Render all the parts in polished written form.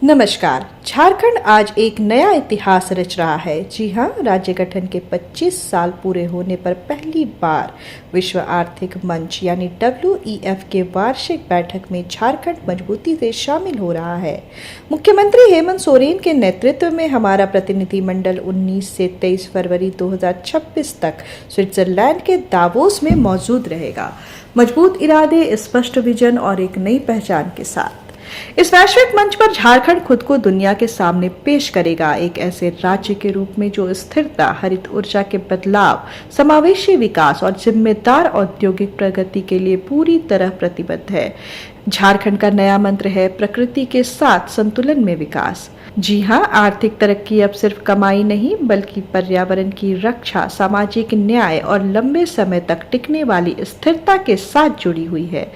नमस्कार। झारखंड आज एक नया इतिहास रच रहा है। जी हां, राज्य गठन के 25 साल पूरे होने पर पहली बार विश्व आर्थिक मंच यानी WEF के वार्षिक बैठक में झारखंड मजबूती से शामिल हो रहा है। मुख्यमंत्री हेमंत सोरेन के नेतृत्व में हमारा प्रतिनिधिमंडल 19 से 23 फरवरी 2026 तक स्विट्जरलैंड के दावोस में मौजूद रहेगा, मजबूत इरादे, स्पष्ट विजन और एक नई पहचान के साथ। इस वैश्विक मंच पर झारखंड खुद को दुनिया के सामने पेश करेगा, एक ऐसे राज्य के रूप में जो स्थिरता, हरित ऊर्जा के बदलाव, समावेशी विकास और जिम्मेदार औद्योगिक प्रगति के लिए पूरी तरह प्रतिबद्ध है। झारखंड का नया मंत्र है प्रकृति के साथ संतुलन में विकास। जी हां, आर्थिक तरक्की अब सिर्फ कमाई नहीं बल्कि पर्यावरण की रक्षा, सामाजिक न्याय और लंबे समय तक टिकने वाली स्थिरता के साथ जुड़ी हुई है।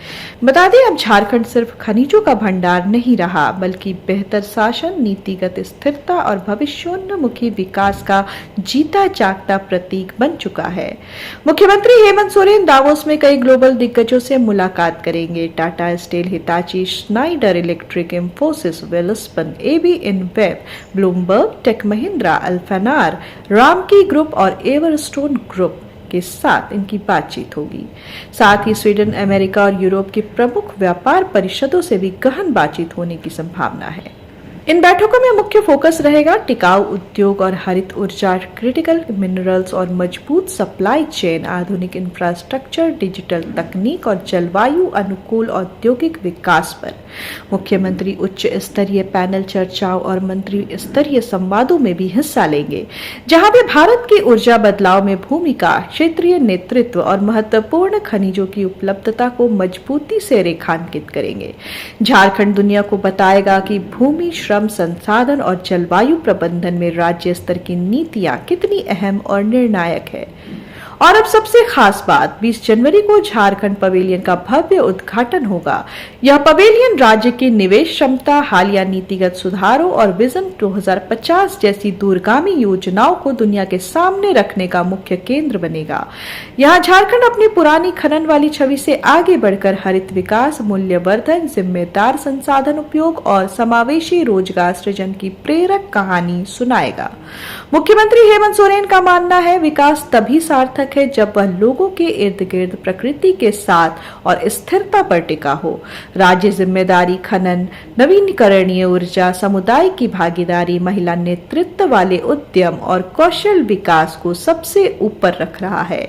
बता दें, अब झारखंड सिर्फ खनिजों का भंडार नहीं रहा बल्कि बेहतर शासन, नीतिगत स्थिरता और भविष्योन्मुखी विकास का जीता जागता प्रतीक बन चुका है। मुख्यमंत्री हेमंत सोरेन दावोस में कई ग्लोबल दिग्गजों से मुलाकात करेंगे। Tata Steel, Hitachi, Schneider Electric, Infosys, Welspun, AB InBev, Bloomberg, Tech Mahindra, Alfanar, Ramky Group और एवरस्टोन ग्रुप के साथ इनकी बातचीत होगी। साथ ही स्वीडन, अमेरिका और यूरोप की प्रमुख व्यापार परिषदों से भी गहन बातचीत होने की संभावना है। इन बैठकों में मुख्य फोकस रहेगा टिकाऊ उद्योग और हरित ऊर्जा, क्रिटिकल मिनरल्स और मजबूत सप्लाई चेन, आधुनिक इंफ्रास्ट्रक्चर, डिजिटल तकनीक और जलवायु अनुकूल औद्योगिक विकास पर। मुख्यमंत्री उच्च स्तरीय पैनल चर्चाओं और मंत्री स्तरीय संवादों में भी हिस्सा लेंगे, जहां वे भारत की ऊर्जा बदलाव में भूमिका, क्षेत्रीय नेतृत्व और महत्वपूर्ण खनिजों की उपलब्धता को मजबूती से रेखांकित करेंगे। झारखंड दुनिया को बताएगा कि भूमि, श्रम संसाधन और जलवायु प्रबंधन में राज्य स्तर की नीतियां कितनी अहम और निर्णायक है। और अब सबसे खास बात, 20 जनवरी को झारखंड पवेलियन का भव्य उद्घाटन होगा। यह पवेलियन राज्य की निवेश क्षमता, हालिया नीतिगत सुधारों और विजन 2050 जैसी दूरगामी योजनाओं को दुनिया के सामने रखने का मुख्य केंद्र बनेगा। यहाँ झारखंड अपनी पुरानी खनन वाली छवि से आगे बढ़कर हरित विकास, मूल्यवर्धन, जिम्मेदार संसाधन उपयोग और समावेशी रोजगार सृजन की प्रेरक कहानी सुनाएगा। मुख्यमंत्री हेमंत सोरेन का मानना है विकास तभी सार्थक है जब वह लोगों के इर्द गिर्द प्रकृति के साथ और स्थिरता पर टिका हो। राज्य जिम्मेदारी, खनन, नवीकरणीय ऊर्जा, समुदाय की भागीदारी, महिला नेतृत्व वाले उद्यम और कौशल विकास को सबसे ऊपर रख रहा है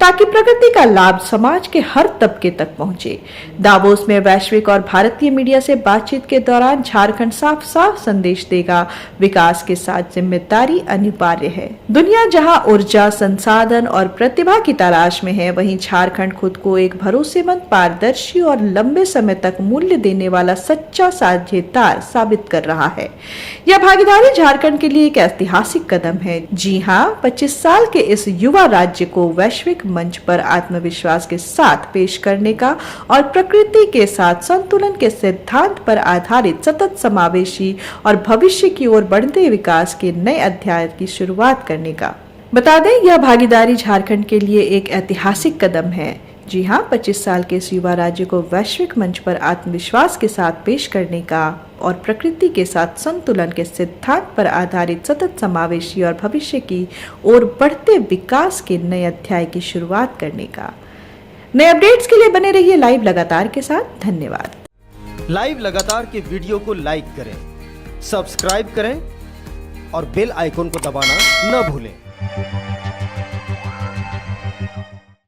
ताकि प्रगति का लाभ समाज के हर तबके तक पहुंचे। दावोस में वैश्विक और भारतीय मीडिया से बातचीत के दौरान झारखंड साफ साफ संदेश देगा, विकास के साथ जिम्मेदारी अनिवार्य है। दुनिया जहां ऊर्जा, संसाधन और प्रतिभा की तलाश में है, वहीं झारखंड खुद को एक भरोसेमंद, पारदर्शी और लंबे समय तक मूल्य देने वाला सच्चा साझेदार साबित कर रहा है। यह भागीदारी झारखंड के लिए एक ऐतिहासिक कदम है। जी हां, 25 साल के इस युवा राज्य को वैश्विक मंच पर आत्मविश्वास के साथ पेश करने का और प्रकृति के साथ संतुलन के सिद्धांत पर आधारित सतत समावेशी और भविष्य की ओर बढ़ते विकास के नए अध्याय की शुरुआत करने का। बता दें, यह भागीदारी झारखंड के लिए एक ऐतिहासिक कदम है। जी हां, 25 साल के इस युवा राज्य को वैश्विक मंच पर आत्मविश्वास के साथ पेश करने का और प्रकृति के साथ संतुलन के सिद्धांत पर आधारित सतत समावेशी और भविष्य की ओर बढ़ते विकास के नए अध्याय की शुरुआत करने का। नए अपडेट्स के लिए बने रहिए लाइव लगातार के साथ। धन्यवाद। लाइव लगातार के वीडियो को लाइक करें, सब्सक्राइब करें और बेल आइकन को दबाना न भूलें।